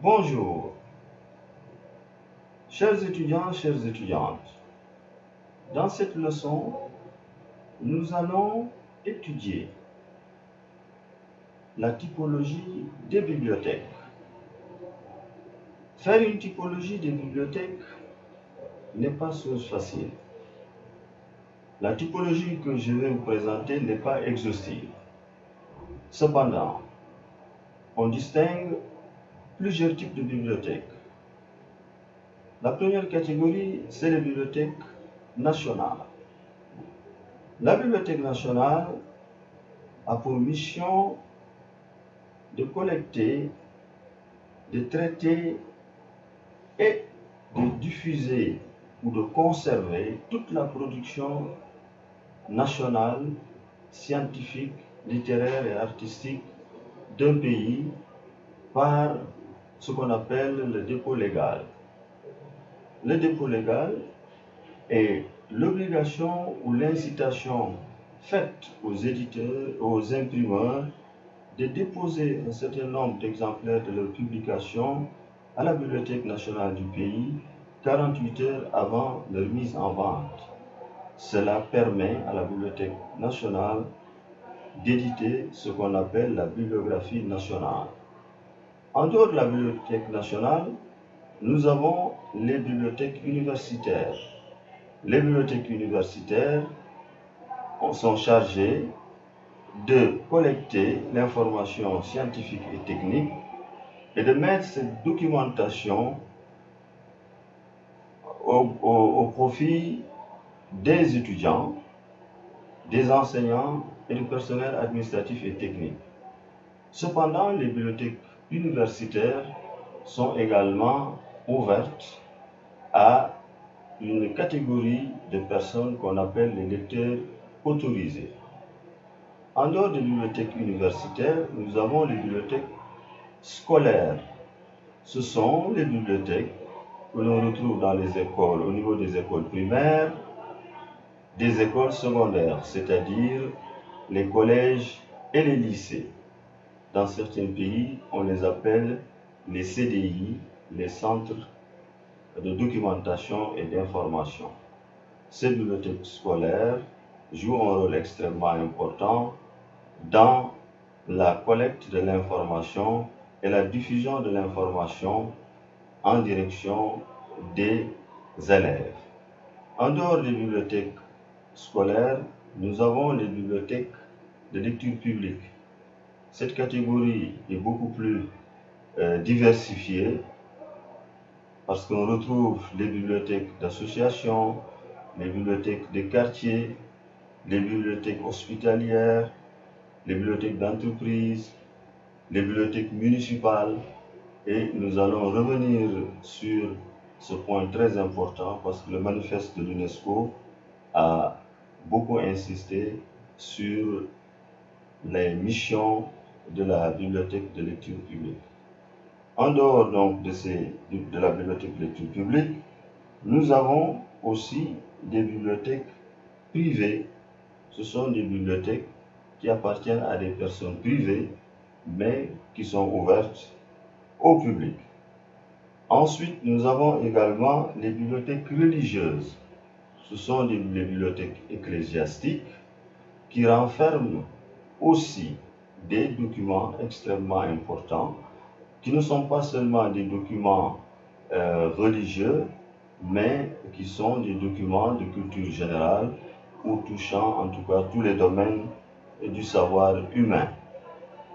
Bonjour, chers étudiants, chères étudiantes. Dans cette leçon, nous allons étudier la typologie des bibliothèques. Faire une typologie des bibliothèques n'est pas chose facile. La typologie que je vais vous présenter n'est pas exhaustive. Cependant, on distingue plusieurs types de bibliothèques. La première catégorie, c'est les bibliothèques nationales. La Bibliothèque nationale a pour mission de collecter, de traiter et de diffuser ou de conserver toute la production nationale, scientifique, littéraire et artistique d'un pays par ce qu'on appelle le dépôt légal. Le dépôt légal est l'obligation ou l'incitation faite aux éditeurs, aux imprimeurs, de déposer un certain nombre d'exemplaires de leurs publications à la Bibliothèque nationale du pays 48 heures avant leur mise en vente. Cela permet à la Bibliothèque nationale d'éditer ce qu'on appelle la bibliographie nationale. En dehors de la Bibliothèque nationale, nous avons les bibliothèques universitaires. Les bibliothèques universitaires sont chargées de collecter l'information scientifique et technique et de mettre cette documentation au profit des étudiants, des enseignants et du personnel administratif et technique. Cependant, les bibliothèques universitaires sont également ouvertes à une catégorie de personnes qu'on appelle les lecteurs autorisés. En dehors des bibliothèques universitaires, nous avons les bibliothèques scolaires. Ce sont les bibliothèques que l'on retrouve dans les écoles, au niveau des écoles primaires, des écoles secondaires, c'est-à-dire les collèges et les lycées. Dans certains pays, on les appelle les CDI, les centres de documentation et d'information. Ces bibliothèques scolaires jouent un rôle extrêmement important dans la collecte de l'information et la diffusion de l'information en direction des élèves. En dehors des bibliothèques scolaires, nous avons les bibliothèques de lecture publique. Cette catégorie est beaucoup plus diversifiée parce qu'on retrouve les bibliothèques d'associations, les bibliothèques des quartiers, les bibliothèques hospitalières, les bibliothèques d'entreprise, les bibliothèques municipales, et nous allons revenir sur ce point très important parce que le manifeste de l'UNESCO a beaucoup insisté sur les missions de la bibliothèque de lecture publique. En dehors donc de la bibliothèque de lecture publique, nous avons aussi des bibliothèques privées. Ce sont des bibliothèques qui appartiennent à des personnes privées, mais qui sont ouvertes au public. Ensuite, nous avons également les bibliothèques religieuses. Ce sont les bibliothèques ecclésiastiques qui renferment aussi des documents extrêmement importants, qui ne sont pas seulement des documents religieux, mais qui sont des documents de culture générale ou touchant en tout cas tous les domaines du savoir humain.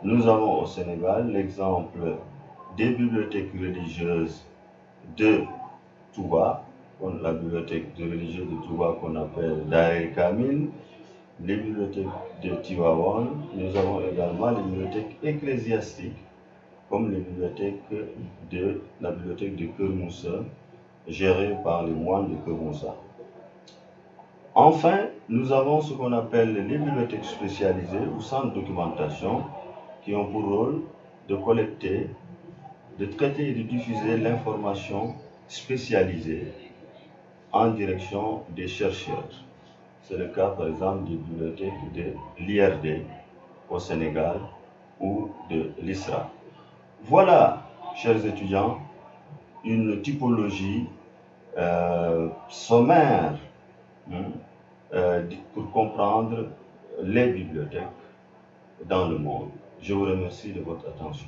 Nous avons au Sénégal l'exemple des bibliothèques religieuses de Touba, la bibliothèque religieuse de Touba qu'on appelle Daïr Kamil, les bibliothèques de Tivaouane. Nous avons également les bibliothèques ecclésiastiques, comme les bibliothèques de la bibliothèque de Keur Moussa, gérée par les moines de Keur Moussa. Enfin, nous avons ce qu'on appelle les bibliothèques spécialisées ou centres de documentation qui ont pour rôle de collecter, de traiter et de diffuser l'information spécialisée en direction des chercheurs. C'est le cas par exemple des bibliothèques de l'IRD au Sénégal ou de l'ISRA. Voilà, chers étudiants, une typologie sommaire pour comprendre les bibliothèques dans le monde. Je vous remercie de votre attention.